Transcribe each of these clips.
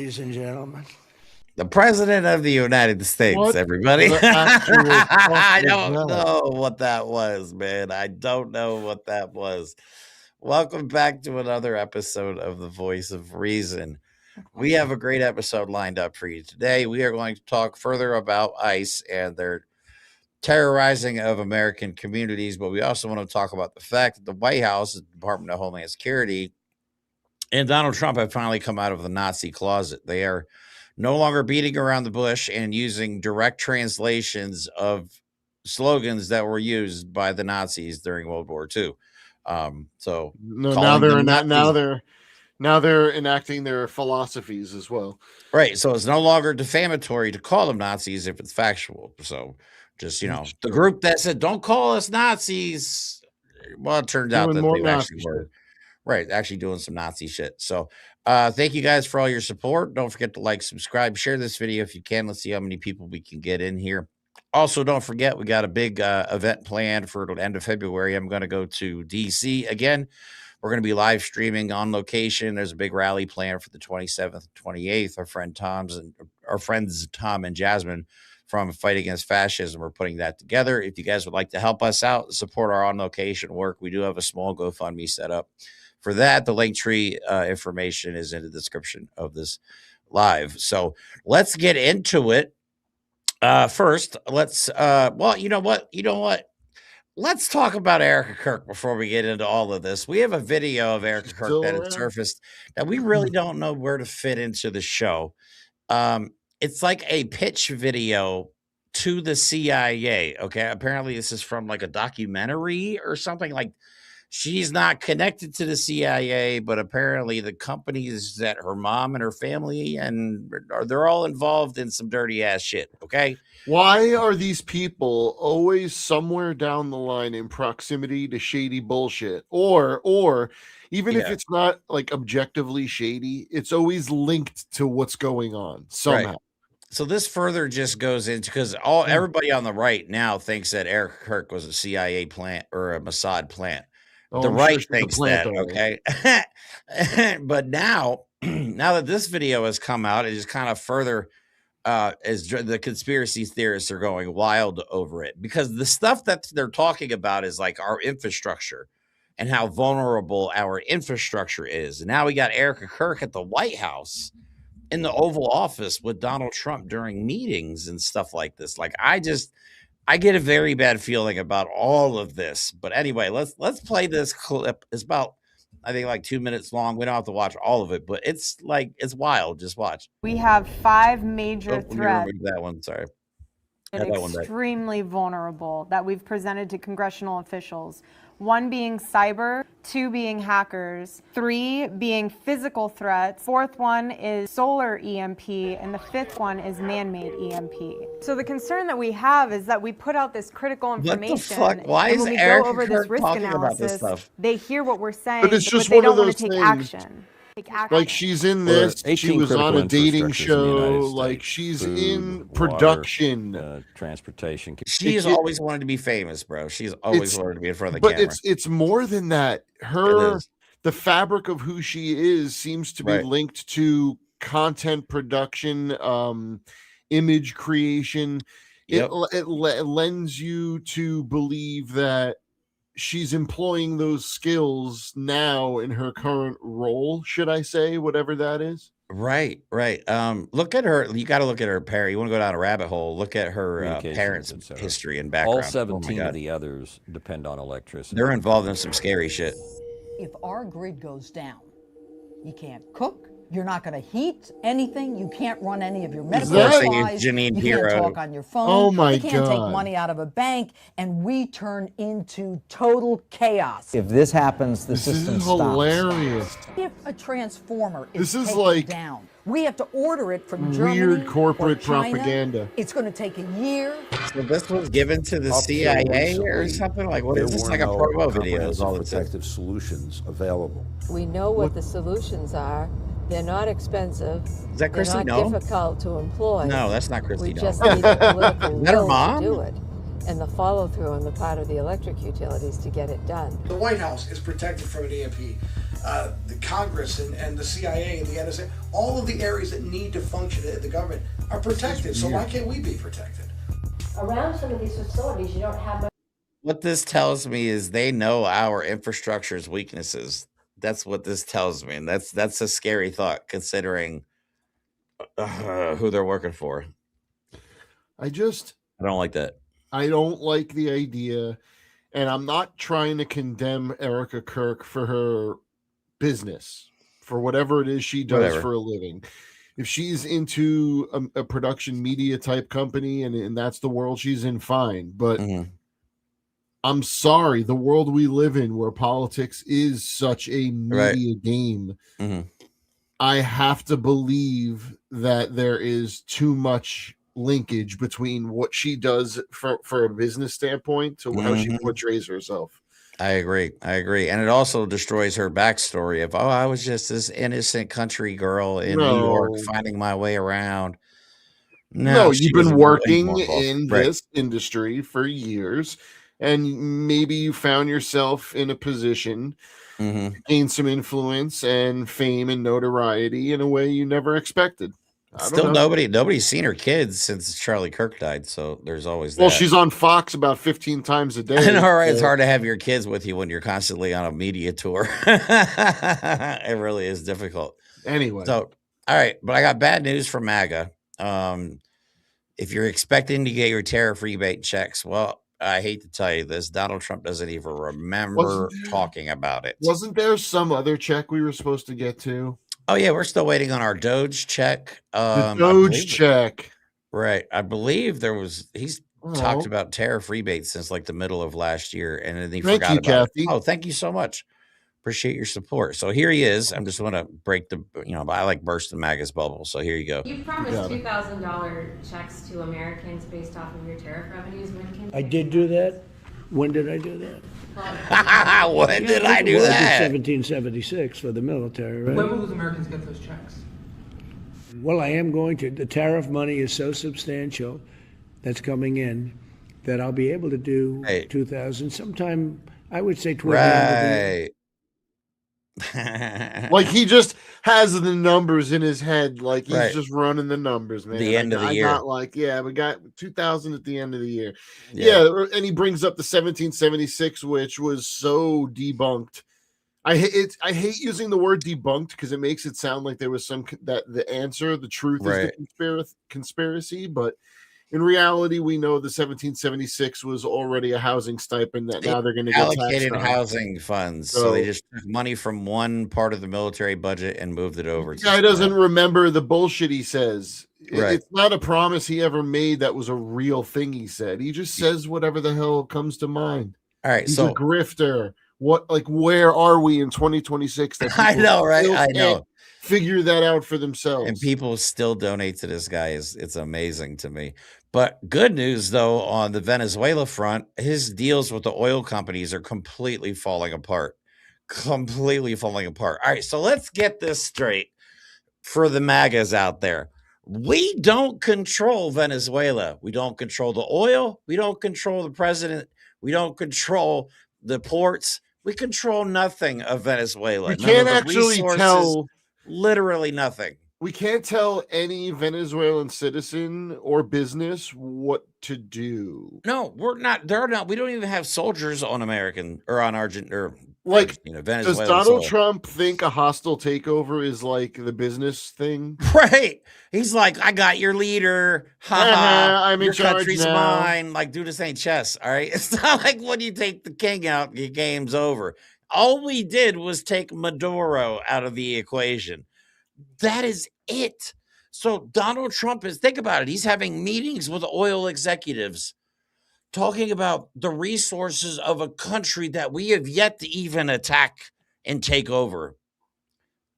ladies and gentlemen. The President of the United States, What everybody. the actual fuck I was don't that? know what that was, man. I don't know what that was. Welcome back to another episode of The Voice of Reason. We have a great episode lined up for you today. We are going to talk further about ICE and their terrorizing of American communities, but we also want to talk about the fact that the White House, the Department of Homeland Security, and Donald Trump have finally come out of the Nazi closet. They are no longer beating around the bush and using direct translations of slogans that were used by the Nazis during World War II. So No, calling now they're enacting their philosophies as well. right. So it's no longer defamatory to call them Nazis if it's factual. So just, the group that said, don't call us Nazis. Well, it turned out that they actually were. Right, actually doing some Nazi shit. So thank you guys for all your support. Don't forget to like, subscribe, share this video if you can. Let's see how many people we can get in here. Also, don't forget, we got a big event planned for the end of February. I'm going to go to D.C. again. We're going to be live streaming on location. There's a big rally planned for the 27th and 28th. Our friends Tom and Jasmine from Fight Against Fascism are putting that together. If you guys would like to help us out, support our on-location work, we do have a small GoFundMe set up. For that, the Linktree information is in the description of this live. So let's get into it. First, let's, you know what? Let's talk about Erica Kirk before we get into all of this. We have a video of Erica Kirk that has surfaced that we really don't know where to fit into the show. It's like a pitch video to the CIA. Okay. Apparently this is from like a documentary or something. Like, she's not connected to the CIA, but apparently the companies that her mom and her family they're all involved in some dirty ass shit. Okay. Why are these people always somewhere down the line in proximity to shady bullshit? Or even if it's not like objectively shady, it's always linked to what's going on somehow. Right. So this further just goes into, because everybody on the right now thinks that Eric Kirk was a CIA plant or a Mossad plant. The right thinks that, okay? But now that this video has come out, it is kind of further, as the conspiracy theorists are going wild over it, because the stuff that they're talking about is like our infrastructure and how vulnerable our infrastructure is. And now we got Erica Kirk at the White House in the Oval Office with Donald Trump during meetings and stuff like this. Like, I get a very bad feeling about all of this. But anyway, let's play this clip. It's about, I think, like 2 minutes long. We don't have to watch all of it, but it's wild. Just watch. We have 5 major threats. That one, sorry. Extremely vulnerable that we've presented to congressional officials. 1 being cyber, 2 being hackers, 3 being physical threats, 4th one is solar EMP, and the 5th one is man-made EMP. So the concern that we have is that we put out this critical information. What the fuck? Why is Erica Kirk talking about this stuff? They hear what we're saying, but it's just they one don't of want those to take things. action. Like, she's in this, she was on a dating show, like she's in production, water, transportation. She's always wanted to be famous, bro. She's always wanted to be in front of the camera. But it's more than that. The fabric of who she is seems to be linked to content production, image creation. It lends you to believe that she's employing those skills now in her current role, should I say, whatever that is. Right. Look at her. You got to look at her parent. You want to go down a rabbit hole, look at her parents' history and background. All 17 of the others depend on electricity. They're involved in some scary shit. If our grid goes down, you can't cook, you're not going to heat anything, you can't run any of your medical supplies, you can't talk on your phone, you can't take money out of a bank, and we turn into total chaos. If this happens, the system stops. Hilarious. If a transformer is taken down, we have to order it from Germany. Weird corporate or China. Propaganda. It's going to take a year. So this was given to the CIA or something? Like, what is this? Like a promo video? Is all it says. Protective solutions available. We know what the solutions are. They're not expensive. Is that Christy? They're not difficult to employ. No, that's not Christy. We just need the political will to do it, and the follow through on the part of the electric utilities to get it done. The White House is protected from an EMP. the Congress and the CIA and the NSA, all of the areas that need to function in the government are protected. So why can't we be protected? Around some of these facilities, you don't have. What this tells me is they know our infrastructure's weaknesses. That's what this tells me, and that's a scary thought considering who they're working for. I don't like that. I don't like the idea, and I'm not trying to condemn Erica Kirk for her business, for whatever it is she does for a living. If she's into a production media type company and that's the world she's in, fine. But I'm sorry, the world we live in, where politics is such a media game, I have to believe that there is too much linkage between what she does for a business standpoint to how she portrays herself. I agree. And it also destroys her backstory of, I was just this innocent country girl in New York finding my way around. No, you've been working in this industry for years, and maybe you found yourself in a position to gain some influence and fame and notoriety in a way you never expected. Still, nobody's seen her kids since Charlie Kirk died, so there's always that. Well, she's on Fox about 15 times a day. I know, right? It's hard to have your kids with you when you're constantly on a media tour. It really is difficult. Anyway. So, all right, but I got bad news for MAGA. If you're expecting to get your tariff rebate checks, well, I hate to tell you this, Donald Trump doesn't even remember talking about it. Wasn't there some other check we were supposed to get to? Oh, yeah, we're still waiting on our Doge check. The Doge check. Right. I believe he's talked about tariff rebates since like the middle of last year, and then he forgot about it. Oh, thank you so much. Appreciate your support. So here he is. I'm just want to break I like bursting MAGA's bubble. So here you go. You promised $2,000 checks to Americans based off of your tariff revenues. I did do that. When did I do that? When did I do that? 1776 for the military, right? When will those Americans get those checks? Well, I am going to. The tariff money is so substantial that's coming in that I'll be able to do 2,000 sometime, I would say 12. Like he just has the numbers in his head, like he's just running the numbers, man. The end of the year. We got 2,000 at the end of the year. Yeah, and he brings up the 1776, which was so debunked. I hate using the word debunked because it makes it sound like there was the truth is the conspiracy, but in reality, we know the 1776 was already a housing stipend that now they're going to get allocated housing funds. So they just took money from one part of the military budget and moved it over. The guy doesn't remember the bullshit he says. It's not a promise he ever made that was a real thing he said. He just says whatever the hell comes to mind. All right, he's a grifter. Where are we in 2026? I know, right? I know. Figure that out for themselves. And people still donate to this guy. It's amazing to me. But good news, though, on the Venezuela front, his deals with the oil companies are completely falling apart. Completely falling apart. All right, so let's get this straight for the MAGAs out there. We don't control Venezuela. We don't control the oil. We don't control the president. We don't control the ports. We control nothing of Venezuela. We can't actually tell. Literally nothing. We can't tell any Venezuelan citizen or business what to do. No, we're not. They're not. We don't even have soldiers on American or on Argent or Venezuela. Does Donald Trump think a hostile takeover is like the business thing? Right. He's like, I got your leader. I'm in your charge country's now. mine. Like, dude, this ain't chess. All right. It's not like when you take the king out, your game's over. All we did was take Maduro out of the equation. That is it. So Donald Trump think about it. He's having meetings with oil executives talking about the resources of a country that we have yet to even attack and take over.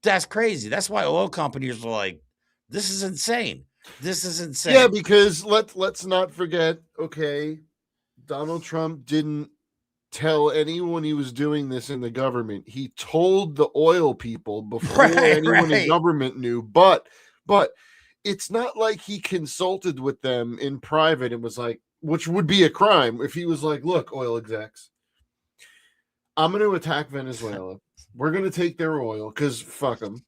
That's crazy. That's why oil companies are like, this is insane. This is insane. Yeah, because let's not forget, Donald Trump didn't tell anyone he was doing this in the government. He told the oil people before anyone in government knew, but it's not like he consulted with them in private and was like, which would be a crime if he was like, look, oil execs, I'm going to attack Venezuela. We're going to take their oil because fuck them.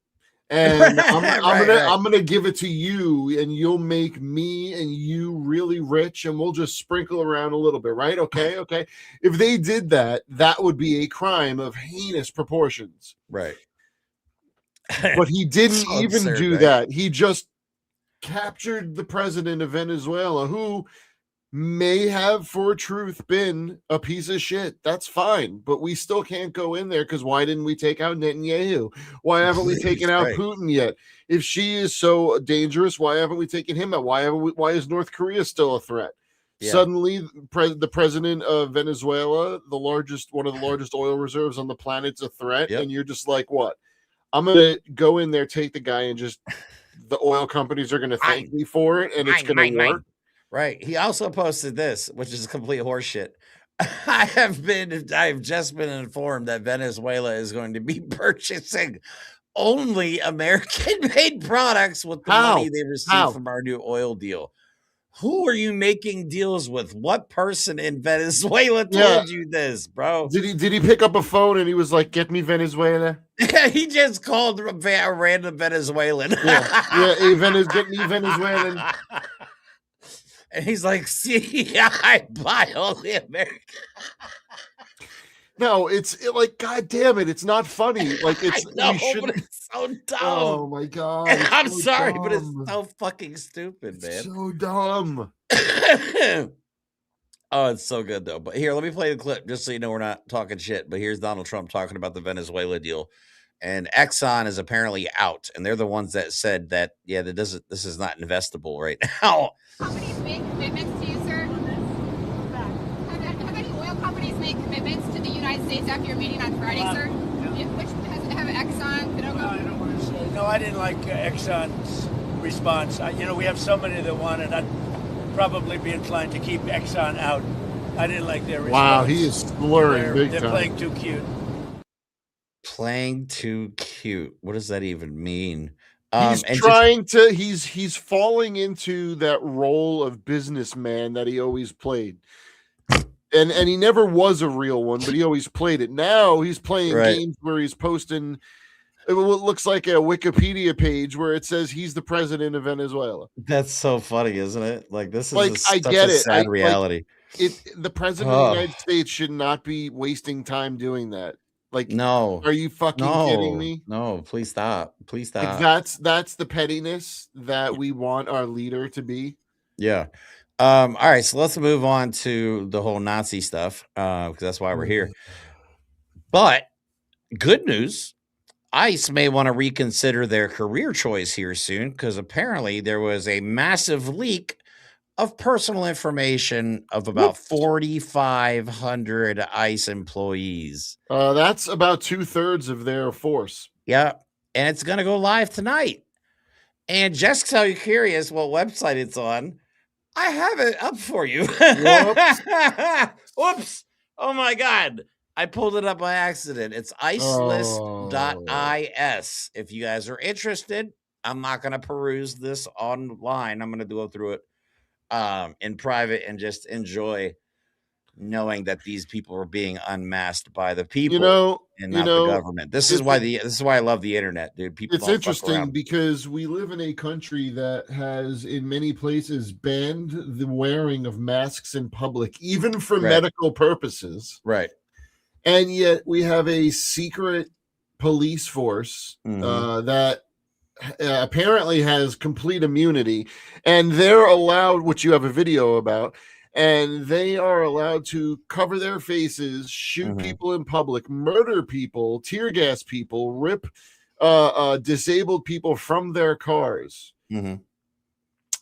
And I'm gonna give it to you, and you'll make me and you really rich, and we'll just sprinkle around a little bit, right? Okay. If they did that, that would be a crime of heinous proportions, right? But he didn't even do that. He just captured the president of Venezuela, who may have for truth been a piece of shit. That's fine, but we still can't go in there because why didn't we take out Netanyahu? Why haven't we taken out Putin yet? If she is so dangerous, why haven't we taken him out? Why is North Korea still a threat? Yeah. Suddenly, the president of Venezuela, one of the largest oil reserves on the planet's a threat, and you're just like, what? I'm gonna go in there, take the guy, and just the oil companies are gonna thank me for it, and it's gonna work. Right. He also posted this, which is complete horseshit. I have just been informed that Venezuela is going to be purchasing only American-made products with the money they received from our new oil deal. Who are you making deals with? What person in Venezuela told you this, bro? Did he pick up a phone and he was like, "Get me Venezuela"? Yeah, he just called a random Venezuelan. Hey, get me Venezuelan. And he's like, "See, I buy only American." No, it's like, God damn it, it's not funny. Like it's but it's so dumb. Oh my god! I'm sorry, but it's so fucking stupid, man. It's so dumb. Oh, it's so good though. But here, let me play the clip just so you know we're not talking shit. But here's Donald Trump talking about the Venezuela deal. And Exxon is apparently out, and they're the ones that said that this is not investable right now. Companies make commitments to you, sir? Have any oil companies made commitments to the United States after your meeting on Friday, sir? Which have Exxon, Qdoba? No, I didn't like Exxon's response. We have so many that want it. I'd probably be inclined to keep Exxon out. I didn't like their response. Wow, he is slurring big time. They're playing too cute. Playing too cute. What does that even mean? He's falling into that role of businessman that he always played. And he never was a real one, but he always played it. Now he's playing games where he's posting what looks like a Wikipedia page where it says he's the president of Venezuela. That's so funny, isn't it? Like this is like such a sad reality. The president of the United States should not be wasting time doing that. Like, no, are you fucking kidding me? No, please stop. Please stop. Like that's the pettiness that we want our leader to be. Yeah. All right, so let's move on to the whole Nazi stuff because that's why we're here. But good news, ICE may want to reconsider their career choice here soon because apparently there was a massive leak of personal information of about 4,500 ICE employees. That's about 2/3 of their force. Yeah, and it's going to go live tonight. And just so you're curious what website it's on, I have it up for you. Whoops. Oops. Oh, my God. I pulled it up by accident. It's icelist.is. If you guys are interested, I'm not going to peruse this online. I'm going to go through it in private and just enjoy knowing that these people are being unmasked by the people and not the government. This is why I love the internet, dude. People. It's interesting because we live in a country that has, in many places, banned the wearing of masks in public, even for medical purposes. Right. And yet we have a secret police force that apparently has complete immunity, and they're allowed, which you have a video about, and they are allowed to cover their faces, shoot people in public, murder people, tear gas people, rip disabled people from their cars. And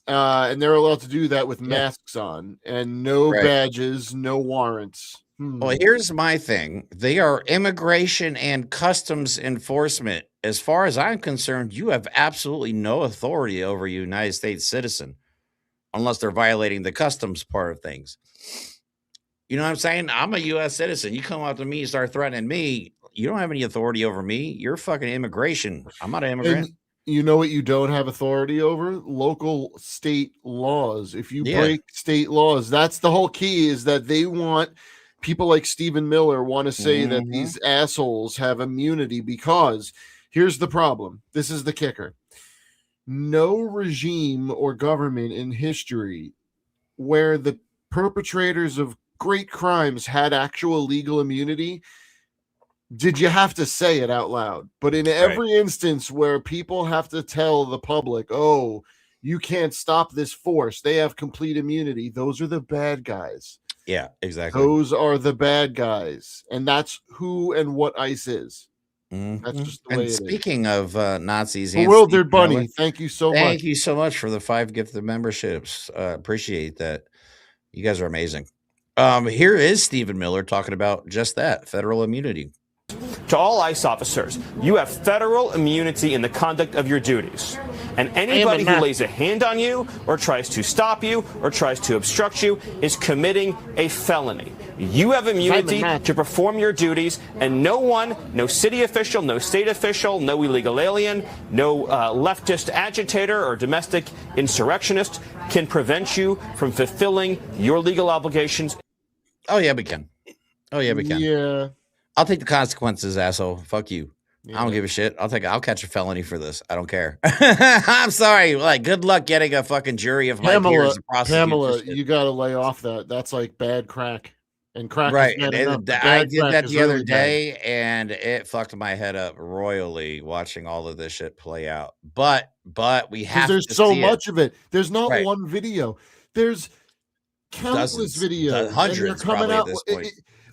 they're allowed to do that with masks on and no badges, no warrants. Well, here's my thing. They are immigration and customs enforcement. As far as I'm concerned, you have absolutely no authority over a United States citizen unless they're violating the customs part of things. You know what I'm saying? I'm a U.S. citizen. You come up to me and start threatening me. You don't have any authority over me. You're fucking immigration. I'm not an immigrant. And you know what you don't have authority over? Local state laws. If you break state laws, that's the whole key, is that they want people like Stephen Miller want to say that these assholes have immunity because here's the problem. This is the kicker. No regime or government in history where the perpetrators of great crimes had actual legal immunity did you have to say it out loud. But in every instance where people have to tell the public, oh, you can't stop this force, they have complete immunity, those are the bad guys. Yeah, exactly. Those are the bad guys. And that's who and what ICE is. That's just the way it is. Speaking of Nazis, Bewildered Bunny, thank you so much. Thank you so much for the 5 gifted memberships. Appreciate that. You guys are amazing. Here is Stephen Miller talking about just that, federal immunity. To all ICE officers, you have federal immunity in the conduct of your duties. And anybody who lays a hand on you or tries to stop you or tries to obstruct you is committing a felony. You have immunity to perform your duties, and no one, no city official, no state official, no illegal alien, no leftist agitator or domestic insurrectionist can prevent you from fulfilling your legal obligations. Oh, yeah, we can. Oh, yeah, we can. Yeah. I'll take the consequences, asshole. Fuck you. Yeah. I don't give a shit. I'll catch a felony for this. I don't care. I'm sorry. Like, good luck getting a fucking jury of my peers to prosecute. Pamela, you got to lay off that. That's like bad crack. And crack. Right. I did that the other day, and it fucked my head up royally watching all of this shit play out. But we have. There's so much of it. There's not one video. There's countless videos. Hundreds coming out. At this point.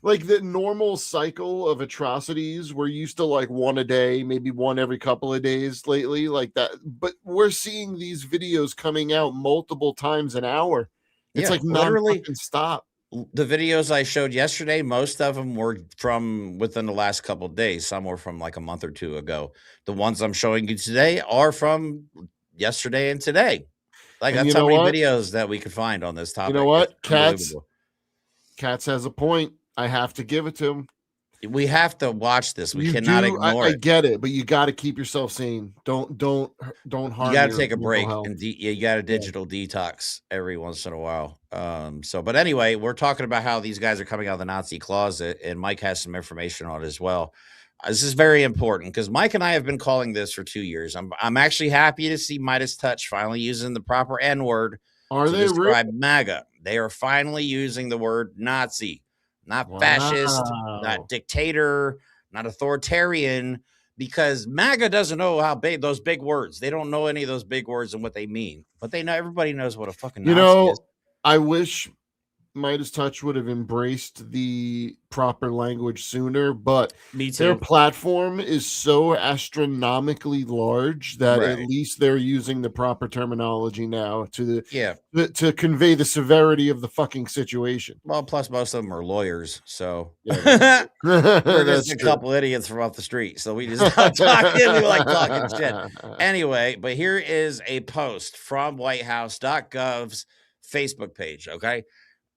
Like the normal cycle of atrocities, we're used to like one a day, maybe one every couple of days lately, like that. But we're seeing these videos coming out multiple times an hour. It's like literally stop. The videos I showed yesterday, most of them were from within the last couple of days. Some were from like a month or two ago. The ones I'm showing you today are from yesterday and today. Like, that's how many videos that we could find on this topic. You know what? Katz has a point. I have to give it to him. We have to watch this. We cannot ignore it. I get it, but you got to keep yourself sane. Don't harm. You got to take a break, and you got a digital detox every once in a while. But anyway, we're talking about how these guys are coming out of the Nazi closet, and Mike has some information on it as well. This is very important because Mike and I have been calling this for 2 years. I'm actually happy to see Midas Touch finally using the proper N-word to describe MAGA. They are finally using the word Nazi. Not fascist, not dictator, not authoritarian, because MAGA doesn't know how big those big words. They don't know any of those big words and what they mean, but they know everybody knows what a fucking Nazi is. I wish Midas Touch would have embraced the proper language sooner, but their platform is so astronomically large that at least they're using the proper terminology now to convey the severity of the fucking situation. Well, plus most of them are lawyers, so we're just a couple idiots from off the street, so we just talking, we like talking shit. Anyway, but here is a post from WhiteHouse.gov's Facebook page. Okay.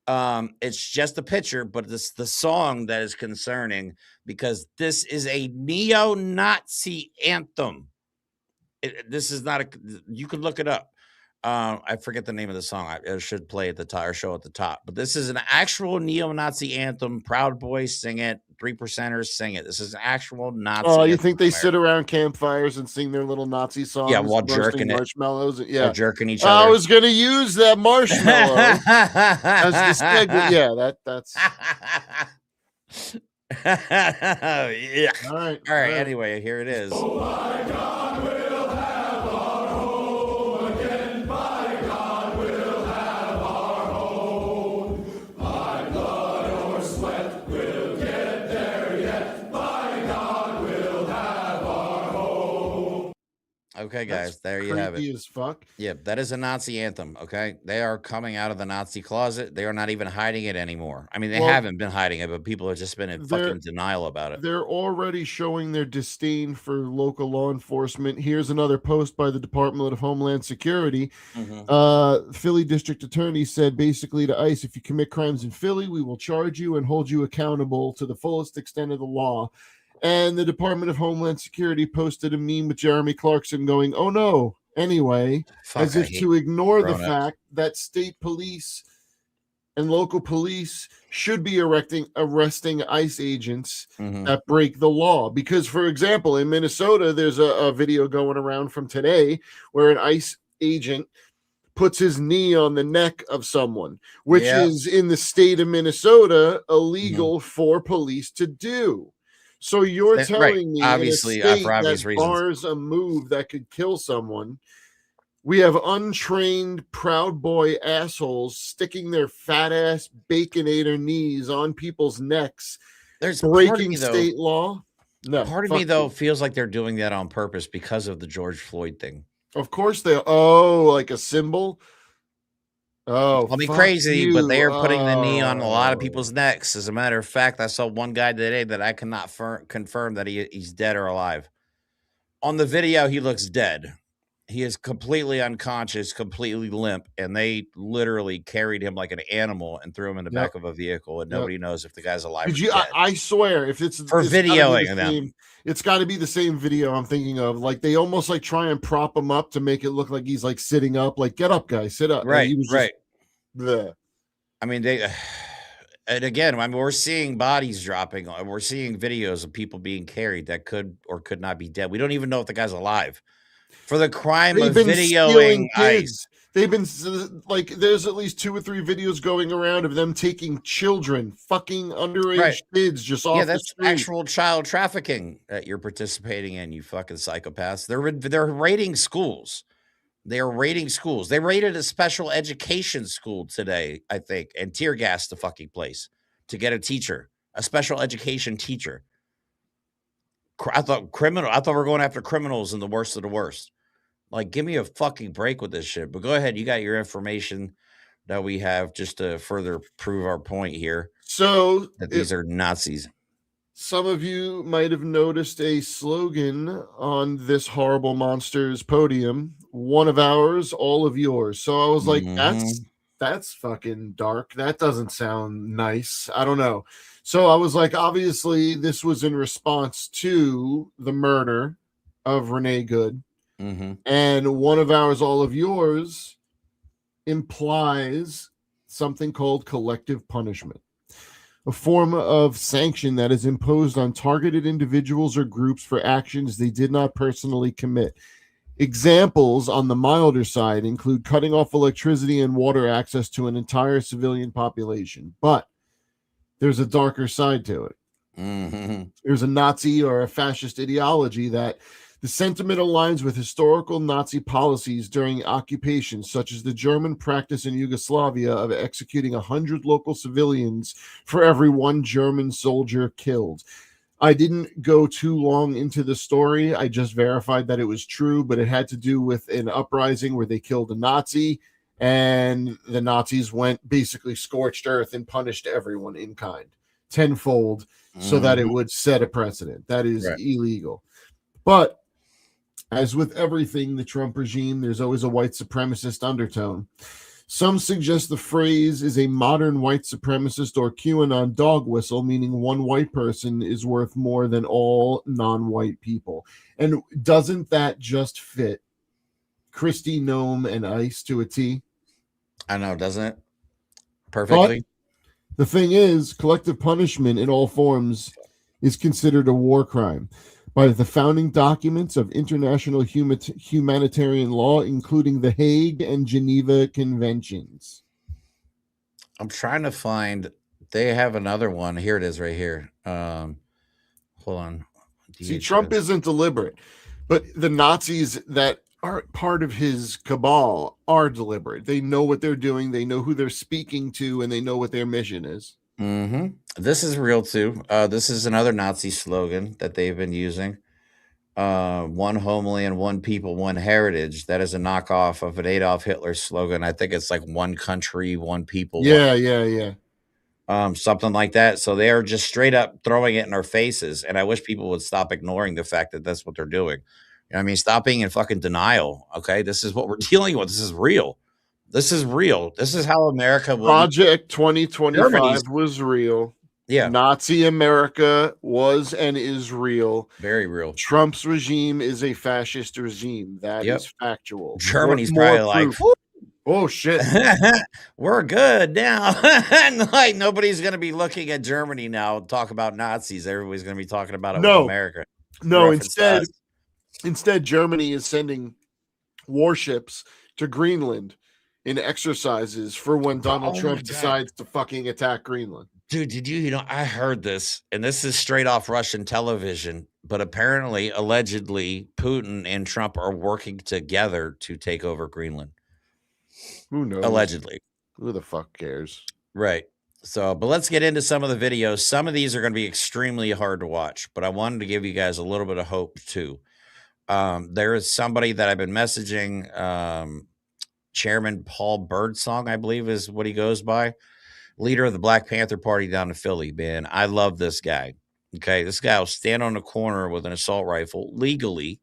It's just a picture, but it's the song that is concerning because this is a neo-Nazi anthem. This is not you can look it up. I forget the name of the song. I should play at the top or show at the top, but this is an actual neo-Nazi anthem. Proud Boys sing it. 3%ers sing it. This is an actual Nazi. Oh, you think they sit around campfires and sing their little Nazi songs? Yeah, while jerking marshmallows. Yeah, jerking each other. I was gonna use that marshmallow as the segue. Yeah, that's. Yeah. All right. Anyway, here it is. Oh my God, we'll have our home again. By God, we'll have our home. By blood or sweat, we'll get there yet. By God, we'll have our home. Okay, guys, there you have it. Creepy as fuck. Yeah, that is a Nazi anthem. Okay, they are coming out of the Nazi closet. They are not even hiding it anymore. I mean, they haven't been hiding it, but people have just been in fucking denial about it. They're already showing their disdain for local law enforcement. Here's another post by the Department of Homeland Security. Philly District Attorney said basically to ICE, if you commit crimes in Philly, we will charge you and hold you accountable to the fullest extent of the law. And the Department of Homeland Security posted a meme with Jeremy Clarkson going, oh no, anyway, as if to ignore the fact that state police and local police should be arresting ICE agents that break the law. Because, for example, in Minnesota, there's a video going around from today where an ICE agent puts his knee on the neck of someone, which is in the state of Minnesota illegal for police to do. So you're telling me obviously, in a state for obvious that reasons, bars a move that could kill someone, we have untrained Proud Boy assholes sticking their fat ass baconator knees on people's necks. There's breaking state law. No, part of me though feels like they're doing that on purpose because of the George Floyd thing. Of course they. Oh, like a symbol. Oh, I'll be crazy, but they are putting the knee on a lot of people's necks. As a matter of fact, I saw one guy today that I cannot confirm that he's dead or alive. On the video, he looks dead. He is completely unconscious, completely limp, and they literally carried him like an animal and threw him in the back of a vehicle, and nobody knows if the guy's alive or dead. I swear, if it's for videoing them, it's got to be the same video I'm thinking of. Like they almost like try and prop him up to make it look like he's like sitting up. Like, get up, guy, sit up. Right, he was right. I mean, and again, I mean, we're seeing bodies dropping. We're seeing videos of people being carried that could or could not be dead. We don't even know if the guy's alive. For the crime of videoing ICE. They've been like, there's at least 2 or 3 videos going around of them taking children, fucking underage kids, just off the street. That's actual child trafficking that you're participating in, you fucking psychopaths. They're raiding schools. They are raiding schools. They raided a special education school today, I think, and tear gassed the fucking place to get a teacher, a special education teacher. I thought we were going after criminals and the worst of the worst. Like, give me a fucking break with this shit. But go ahead. You got your information that we have just to further prove our point here. So that these are Nazis. Some of you might have noticed a slogan on this horrible monster's podium: one of ours, all of yours. So I was like, that's fucking dark. That doesn't sound nice. I don't know. So I was like, obviously this was in response to the murder of Renee Good. And one of ours, all of yours implies something called collective punishment, a form of sanction that is imposed on targeted individuals or groups for actions they did not personally commit. Examples on the milder side include cutting off electricity and water access to an entire civilian population. But there's a darker side to it. There's a Nazi or a fascist ideology that the sentiment aligns with historical Nazi policies during occupation, such as the German practice in Yugoslavia of executing 100 local civilians for every 1 German soldier killed. I didn't go too long into the story. I just verified that it was true, but it had to do with an uprising where they killed a Nazi, and the Nazis went basically scorched earth and punished everyone in kind tenfold so that it would set a precedent. That is illegal. But as with everything, the Trump regime, there's always a white supremacist undertone. Some suggest the phrase is a modern white supremacist or QAnon dog whistle, meaning one white person is worth more than all non-white people. And doesn't that just fit Kristi Noem and ICE to a T? I know, doesn't it? Perfectly. But the thing is, collective punishment in all forms is considered a war crime by the founding documents of international humanitarian law, including the Hague and Geneva Conventions. I'm trying to find, they have another one. Here it is right here. Hold on. See, Trump isn't deliberate, but the Nazis that are part of his cabal are deliberate. They know what they're doing. They know who they're speaking to, and they know what their mission is. This is real too. This is another Nazi slogan that they've been using. One homeland, one people, one heritage. That is a knockoff of an Adolf Hitler slogan. I think it's like one country, one people. Yeah. Something like that. So they are just straight up throwing it in our faces. And I wish people would stop ignoring the fact that that's what they're doing. You know what I mean? Stop being in fucking denial. Okay. This is what we're dealing with. This is real. This is real. This is how America will. Project 2025 was real. Yeah. Nazi America was and is real. Very real. Trump's regime is a fascist regime. That is factual. Germany's probably like, Oh shit. We're good now. And like nobody's gonna be looking at Germany now and talk about Nazis. Everybody's gonna be talking about it with America. No, instead Germany is sending warships to Greenland in exercises for when Donald Trump decides to fucking attack Greenland. Dude, did you I heard this, and this is straight off Russian television, but apparently, allegedly, Putin and Trump are working together to take over Greenland. Who knows? Allegedly. Who the fuck cares? Right. So, but let's get into some of the videos. Some of these are going to be extremely hard to watch, but I wanted to give you guys a little bit of hope too. There is somebody that I've been messaging, Chairman Paul Birdsong, I believe is what he goes by. Leader of the Black Panther Party down in Philly, man. I love this guy. Okay. This guy will stand on the corner with an assault rifle legally,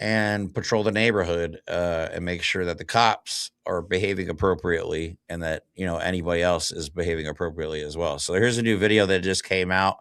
and patrol the neighborhood and make sure that the cops are behaving appropriately and that, anybody else is behaving appropriately as well. So here's a new video that just came out.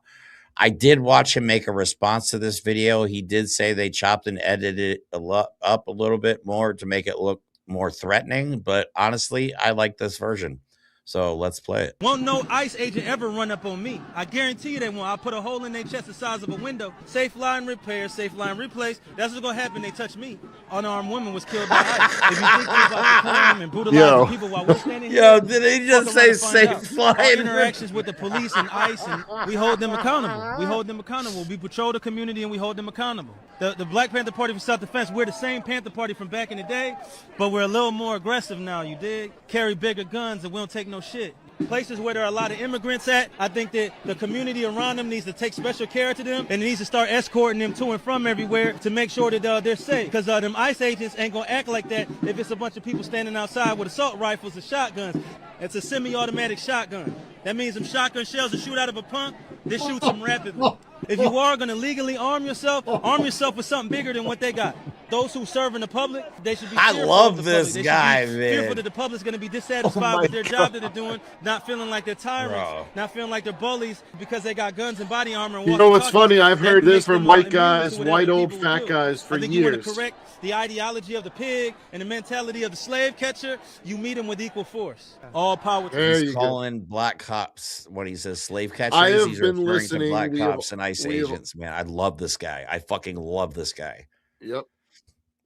I did watch him make a response to this video. He did say they chopped and edited it up a little bit more to make it look more threatening, but honestly, I like this version. So let's play it. Won't no ICE agent ever run up on me. I guarantee you they won't. I'll put a hole in their chest the size of a window. Safe line repair, safe line replace. That's what's going to happen. They touch me. Unarmed woman was killed by ICE. If you think we're about to kill them and brutalize people while we're standing here. Yo, did he just say safe line? Our interactions with the police and ICE, and we hold them accountable. We hold them accountable. We patrol the community and we hold them accountable. The Black Panther Party for Self-Defense, we're the same Panther Party from back in the day, but we're a little more aggressive now, you dig? Carry bigger guns and we don't take no shit. Places where there are a lot of immigrants at, I think that the community around them needs to take special care to them and it needs to start escorting them to and from everywhere to make sure that they're safe. Because them ICE agents ain't going to act like that if it's a bunch of people standing outside with assault rifles and shotguns. It's a semi-automatic shotgun. That means them shotgun shells that shoot out of a pump, this shoots them rapidly. If you are going to legally arm yourself with something bigger than what they got. Those who serve in the public, they should be fearful. I love this guy, man. Fearful that the public's going to be dissatisfied with their job that they're doing, not feeling like they're tyrants, not feeling like they're bullies because they got guns and body armor. And you know what's funny? I've heard this from white guys, white old fat guys for years. I think years. You want to correct the ideology of the pig and the mentality of the slave catcher. You meet them with equal force. All power to them. He's calling black cops when he says slave catchers. I have He's been referring listening. to black cops and ICE agents, man. I love this guy. I fucking love this guy. Yep.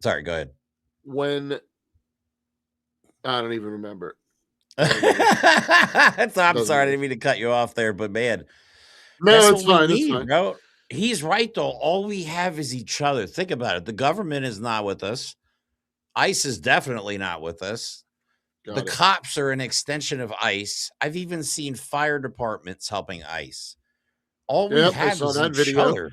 Sorry, go ahead. When I don't even remember. I'm sorry, I didn't mean to cut you off there, but man, no, it's fine. It's fine, bro. He's right though. All we have is each other. Think about it. The government is not with us. ICE is definitely not with us. The cops are an extension of ICE. I've even seen fire departments helping ICE. All we have is each other.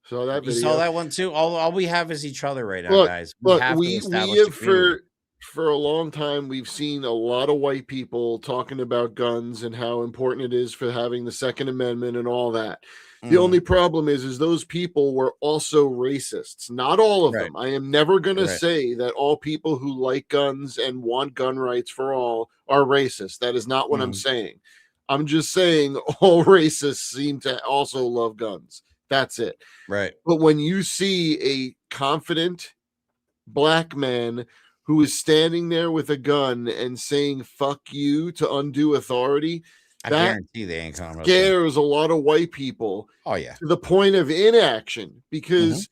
Saw that video. You saw that one too. All we have is each other right now, look, guys. We have for a long time. We've seen a lot of white people talking about guns and how important it is for having the Second Amendment and all that. The only problem is those people were also racists. Not all of them. I am never going to say that all people who like guns and want gun rights for all are racist. That is not what I'm saying. I'm just saying all racists seem to also love guns. That's it. Right. But when you see a confident black man who is standing there with a gun and saying "fuck you" to undue authority, I guarantee they ain't coming. Scares a lot of white people. Oh yeah, to the point of inaction because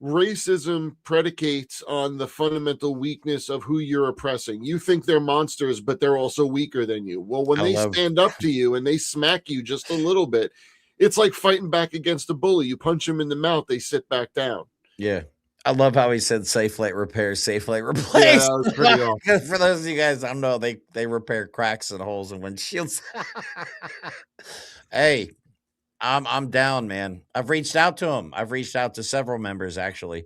racism predicates on the fundamental weakness of who you're oppressing. You think they're monsters, but they're also weaker than you. Well, when they stand up to you and they smack you just a little bit, it's like fighting back against a bully. You punch them in the mouth, they sit back down. Yeah. I love how he said safe light repair, safe light replace. Yeah, that was pretty awesome. For those of you guys that don't know, they repair cracks and holes in windshields. Hey, I'm down, man. I've reached out to him. I've reached out to several members actually.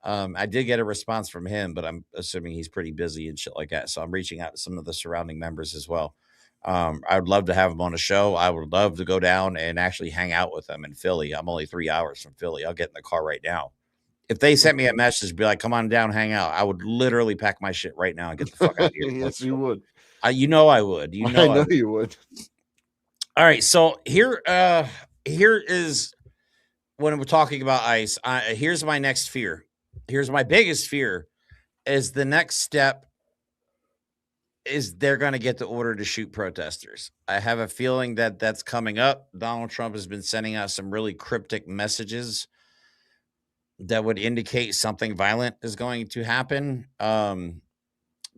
I did get a response from him, but I'm assuming he's pretty busy and shit like that. So I'm reaching out to some of the surrounding members as well. I would love to have him on a show. I would love to go down and actually hang out with them in Philly. I'm only 3 hours from Philly. I'll get in the car right now. If they sent me a message, be like, come on down, hang out, I would literally pack my shit right now and get the fuck out of here. Yes, you would. I would. I know you would. All right. So here is when we're talking about ICE. Here's my next fear. Here's my biggest fear is the next step is they're going to get the order to shoot protesters. I have a feeling that that's coming up. Donald Trump has been sending out some really cryptic messages that would indicate something violent is going to happen.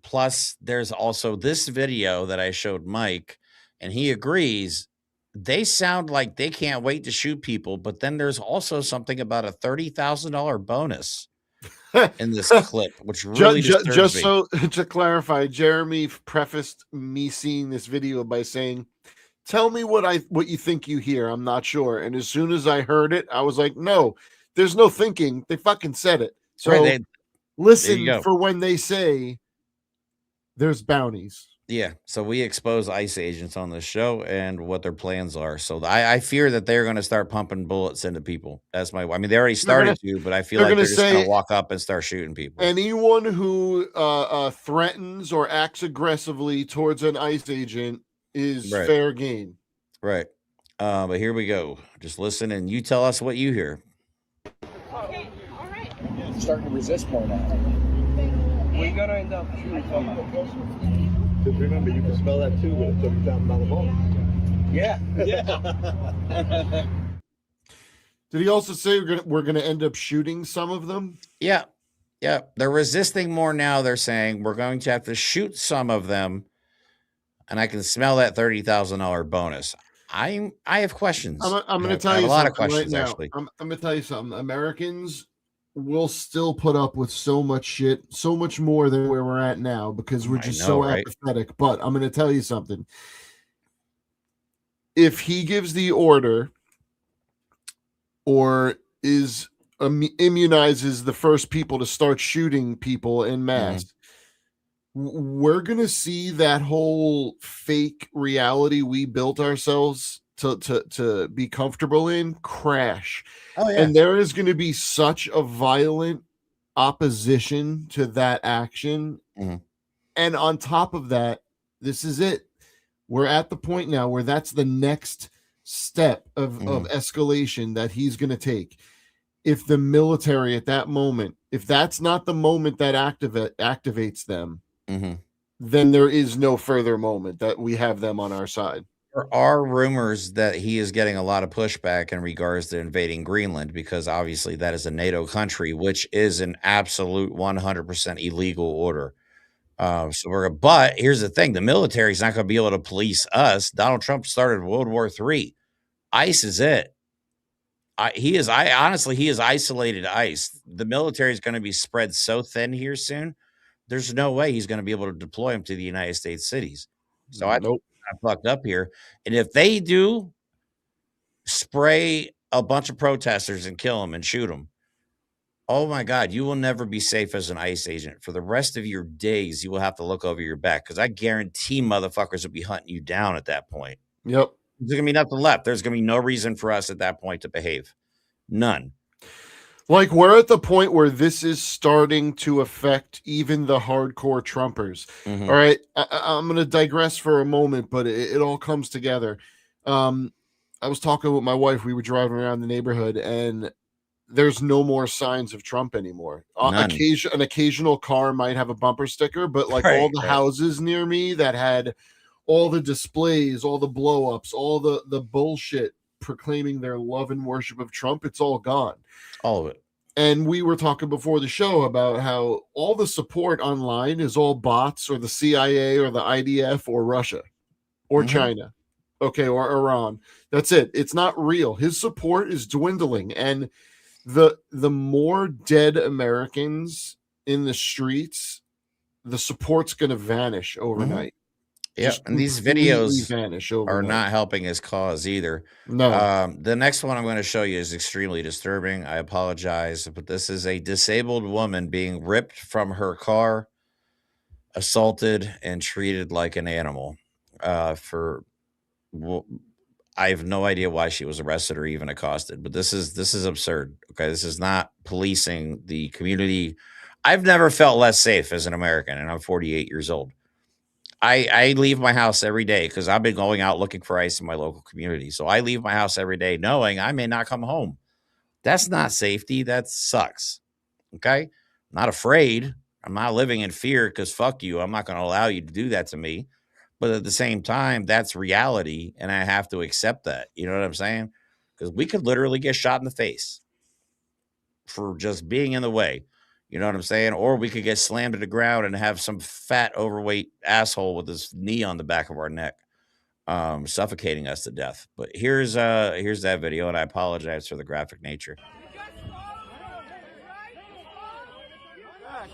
Plus, there's also this video that I showed Mike, and he agrees. They sound like they can't wait to shoot people, but then there's also something about a $30,000 bonus in this clip, which really disturbs me. So to clarify, Jeremy prefaced me seeing this video by saying, "Tell me what you think you hear. I'm not sure." And as soon as I heard it, I was like, "No, there's no thinking. They fucking said it." So listen for when they say there's bounties. Yeah, so we expose ICE agents on this show and what their plans are. So I fear that they're going to start pumping bullets into people. That's I mean, they already started to, but I feel like they're just going to walk up and start shooting people. Anyone who threatens or acts aggressively towards an ICE agent is fair game. Right. But here we go. Just listen and you tell us what you hear. Okay, all right. I'm starting to resist more now. We're going to end up shooting someone. Just remember, you can spell that too with a $30,000 bonus. Yeah. Did he also say we're gonna end up shooting some of them? Yeah. They're resisting more now. They're saying we're going to have to shoot some of them, and I can smell that $30,000 bonus. I have questions. I'm going to tell you a lot of questions right now. Actually, I'm going to tell you something. Americans will still put up with so much shit, so much more than where we're at now because we're just so apathetic. But I'm going to tell you something. If he gives the order or immunizes the first people to start shooting people en masse, we're going to see that whole fake reality we built ourselves to be comfortable in crash. And there is going to be such a violent opposition to that action. And on top of that, this is it. We're at the point now where that's the next step of escalation that he's going to take. If the military at that moment, if that's not the moment that activates them, then there is no further moment that we have them on our side. There are rumors that he is getting a lot of pushback in regards to invading Greenland because obviously that is a NATO country, which is an absolute 100% illegal order. But here's the thing. The military is not going to be able to police us. Donald Trump started World War III. ICE is it. He has isolated ICE. The military is going to be spread so thin here soon. There's no way he's going to be able to deploy them to the United States cities. So I fucked up here. And if they do spray a bunch of protesters and kill them and shoot them, oh my God, you will never be safe as an ICE agent. For the rest of your days, you will have to look over your back because I guarantee motherfuckers will be hunting you down at that point. Yep. There's going to be nothing left. There's going to be no reason for us at that point to behave. None. Like, we're at the point where this is starting to affect even the hardcore Trumpers. All right. I'm going to digress for a moment, but it all comes together. I was talking with my wife. We were driving around the neighborhood, and there's no more signs of Trump anymore. An occasional car might have a bumper sticker, but like all the houses near me that had all the displays, all the blow-ups, all the bullshit proclaiming their love and worship of Trump, it's all gone. All of it. And we were talking before the show about how all the support online is all bots or the CIA or the IDF or Russia or China. Okay, or Iran. That's it. It's not real. His support is dwindling. And the more dead Americans in the streets, the support's going to vanish overnight. Yeah, and these videos are not helping his cause either. No. The next one I'm going to show you is extremely disturbing. I apologize, but this is a disabled woman being ripped from her car, assaulted, and treated like an animal. I have no idea why she was arrested or even accosted, but this is absurd. Okay, this is not policing the community. I've never felt less safe as an American, and I'm 48 years old. I leave my house every day because I've been going out looking for ICE in my local community. So I leave my house every day knowing I may not come home. That's not safety. That sucks. Okay. I'm not afraid. I'm not living in fear because fuck you. I'm not going to allow you to do that to me. But at the same time, that's reality, and I have to accept that. You know what I'm saying? Because we could literally get shot in the face for just being in the way. You know what I'm saying? Or we could get slammed to the ground and have some fat, overweight asshole with his knee on the back of our neck, suffocating us to death. But here's that video, and I apologize for the graphic nature.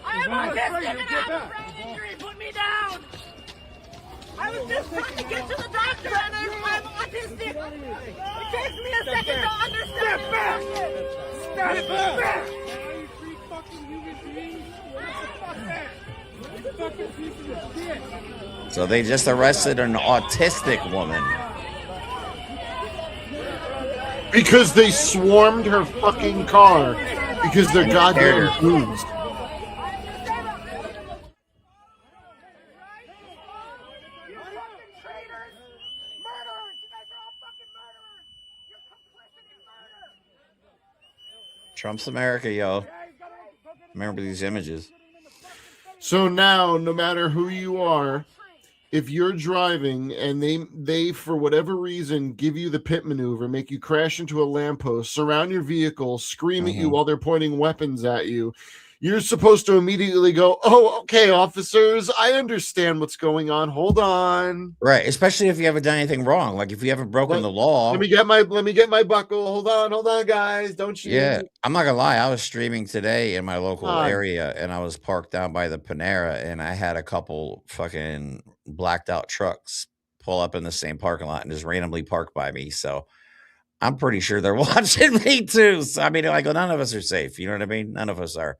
I am autistic and have a brain injury. Put me down. I was just trying to get to the doctor and I'm autistic. It takes me a second to understand. Step back. Step back. You three fucking human beings. What the fuck that? You fucking piece of shit. So they just arrested an autistic woman. Because they swarmed her fucking car because they're goddamn goons. Trump's America, yo. Remember these images. So now, no matter who you are, if you're driving and they for whatever reason give you the pit maneuver, make you crash into a lamppost, surround your vehicle, scream at you while they're pointing weapons at you, you're supposed to immediately go, oh, okay, officers, I understand what's going on. Hold on. Right, especially if you haven't done anything wrong. Like if you haven't broken the law. Let me get my buckle. Hold on, guys. Don't shoot. Yeah, I'm not gonna lie. I was streaming today in my local area, and I was parked down by the Panera, and I had a couple fucking blacked out trucks pull up in the same parking lot and just randomly park by me. So I'm pretty sure they're watching me too. So I mean, like, none of us are safe. You know what I mean? None of us are.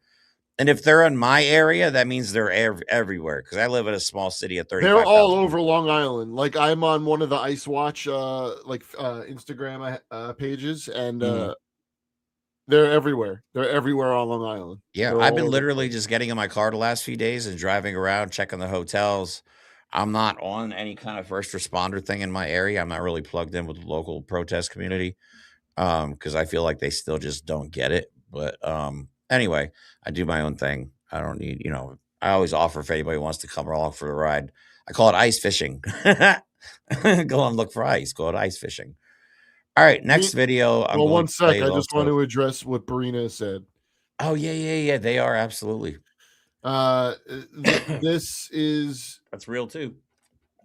And if they're in my area, that means they're everywhere. Because I live in a small city of 35,000. They're all over Long Island. Like I'm on one of the Ice Watch Instagram pages, and they're everywhere. They're everywhere on Long Island. Yeah, I've been literally just getting in my car the last few days and driving around, checking the hotels. I'm not on any kind of first responder thing in my area. I'm not really plugged in with the local protest community because I feel like they still just don't get it. But anyway, I do my own thing. I don't need, I always offer if anybody wants to come along for the ride. I call it ice fishing. Go and look for ice. Call it ice fishing. All right, next video. Well, one sec. I just want to address what Barina said. Oh, yeah. They are absolutely. This is that's real too.